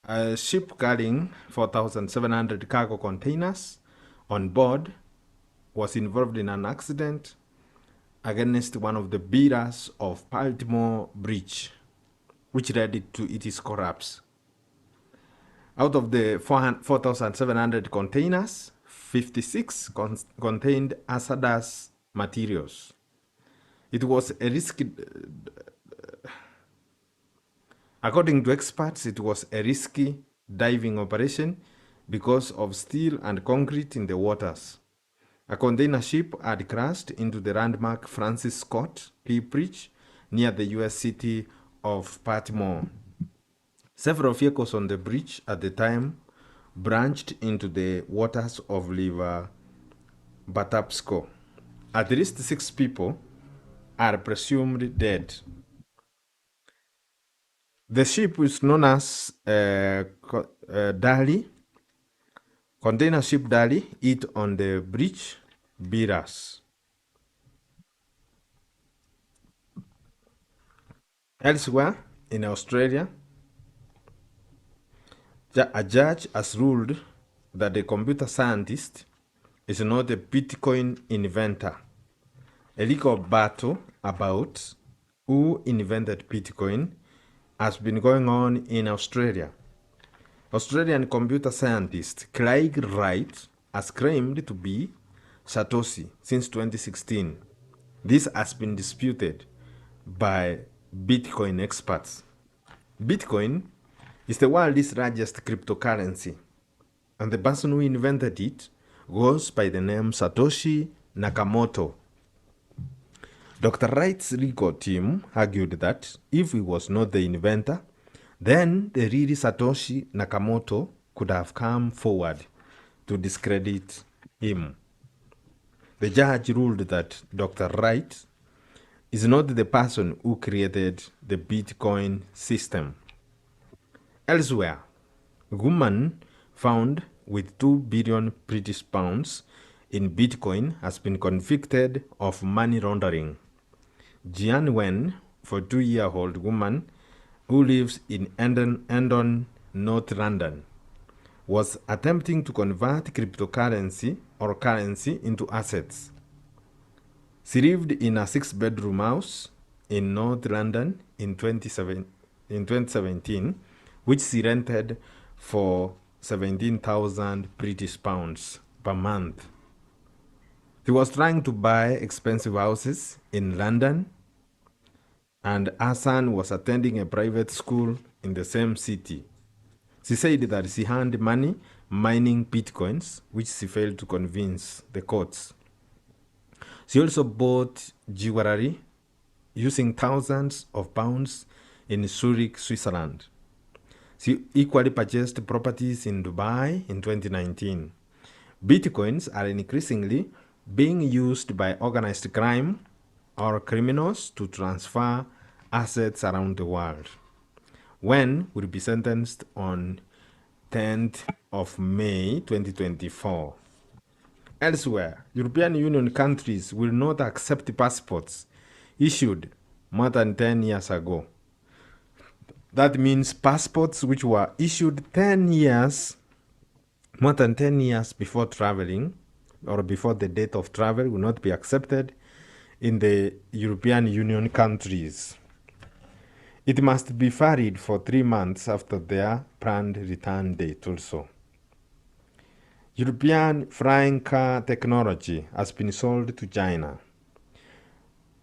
A ship carrying 4,700 cargo containers on board was involved in an accident against one of the bearers of Baltimore Bridge, which led it to its collapse. Out of the 4,700 containers, 56 contained hazardous materials. It was a risky, according to experts, it was a risky diving operation because of steel and concrete in the waters. A container ship had crashed into the landmark Francis Scott Key Bridge near the US city of Baltimore. Several vehicles on the bridge at the time branched into the waters of River Batapsco. At least 6 people are presumed dead. The ship is known as Dali, container ship Dali, it on the bridge bearers. Elsewhere in Australia, a judge has ruled that the computer scientist is not a Bitcoin inventor. A legal battle about who invented Bitcoin has been going on in Australia. Australian computer scientist Craig Wright has claimed to be Satoshi since 2016. This has been disputed by Bitcoin experts. Bitcoin is the world's largest cryptocurrency, and the person who invented it goes by the name Satoshi Nakamoto. Dr. Wright's legal team argued that if he was not the inventor, then the real Satoshi Nakamoto could have come forward to discredit him. The judge ruled that Dr. Wright is not the person who created the Bitcoin system. Elsewhere, a woman found with 2 billion British pounds in Bitcoin has been convicted of money laundering. Jian Wen, for 2-year-old woman who lives in Hendon, North London, was attempting to convert cryptocurrency or currency into assets. She lived in a 6-bedroom house in North London in 2017, which she rented for 17,000 British pounds per month. She was trying to buy expensive houses in London, and her son was attending a private school in the same city. She said that she earned money mining bitcoins, which she failed to convince the courts. She also bought jewelry using thousands of pounds in Zurich, Switzerland. She equally purchased properties in Dubai in 2019. Bitcoins are increasingly being used by organized crime or criminals to transfer assets around the world. Wen will be sentenced on 10th of May 2024. Elsewhere, European Union countries will not accept passports issued more than 10 years ago. That means passports which were issued more than 10 years before traveling or before the date of travel will not be accepted in the European Union countries. It must be valid for 3 months after their planned return date also. European flying car technology has been sold to China.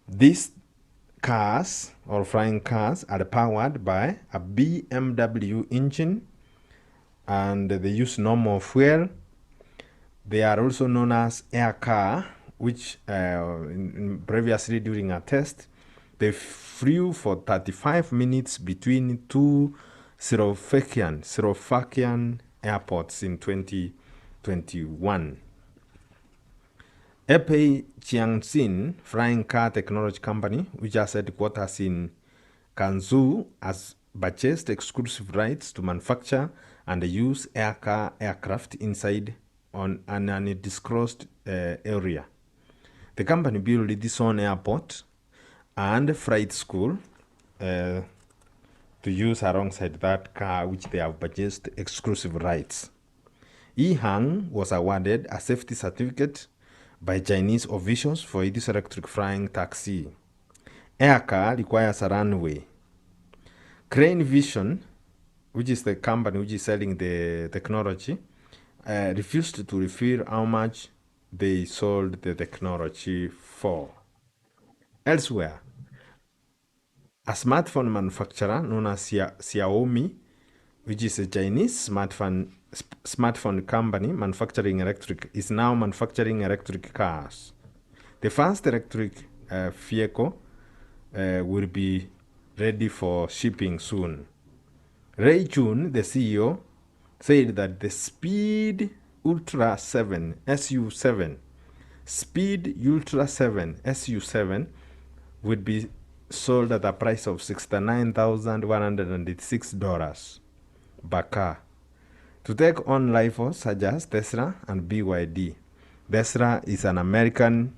These cars or flying cars are powered by a BMW engine and they use normal fuel. They are also known as air car, which previously during a test, they flew for 35 minutes between 2 Slovakian airports in 2021. Epei Jiangxin Flying Car Technology Company, which has headquarters in Kansu, has purchased exclusive rights to manufacture and use aircraft inside on an undisclosed area. The company built its own airport and flight school to use alongside that car which they have purchased exclusive rights. Ehang was awarded a safety certificate by Chinese officials for its electric flying taxi. Aircar requires a runway. Crane Vision, which is the company which is selling the technology, refused to reveal how much they sold the technology for. Elsewhere, a smartphone manufacturer known as Xiaomi, which is a Chinese smartphone company manufacturing is now manufacturing electric cars. The first electric vehicle will be ready for shipping soon. Ray Chun, the CEO, said that the Speed Ultra 7 SU7 would be sold at a price of $69,186 per car. To take on rivals such as Tesla and BYD. Tesla is an American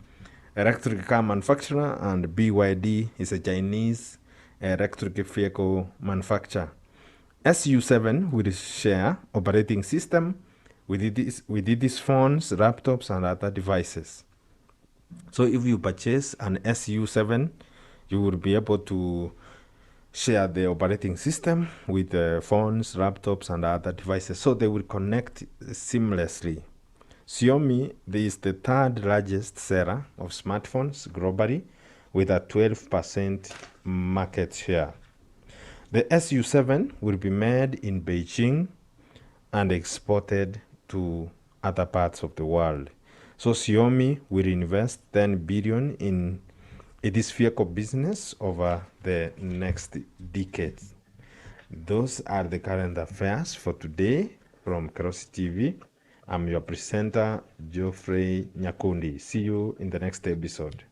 electric car manufacturer and BYD is a Chinese electric vehicle manufacturer. SU7 will share operating system with its phones, laptops, and other devices. So if you purchase an SU7, you will be able to share the operating system with phones, laptops, and other devices. So they will connect seamlessly. Xiaomi is the third largest seller of smartphones globally with a 12% market share. The SU7 will be made in Beijing and exported to other parts of the world. So Xiaomi will invest 10 billion in its vehicle business over the next decade. Those are the current affairs for today from Cross TV. I'm your presenter, Geoffrey Nyakundi. See you in the next episode.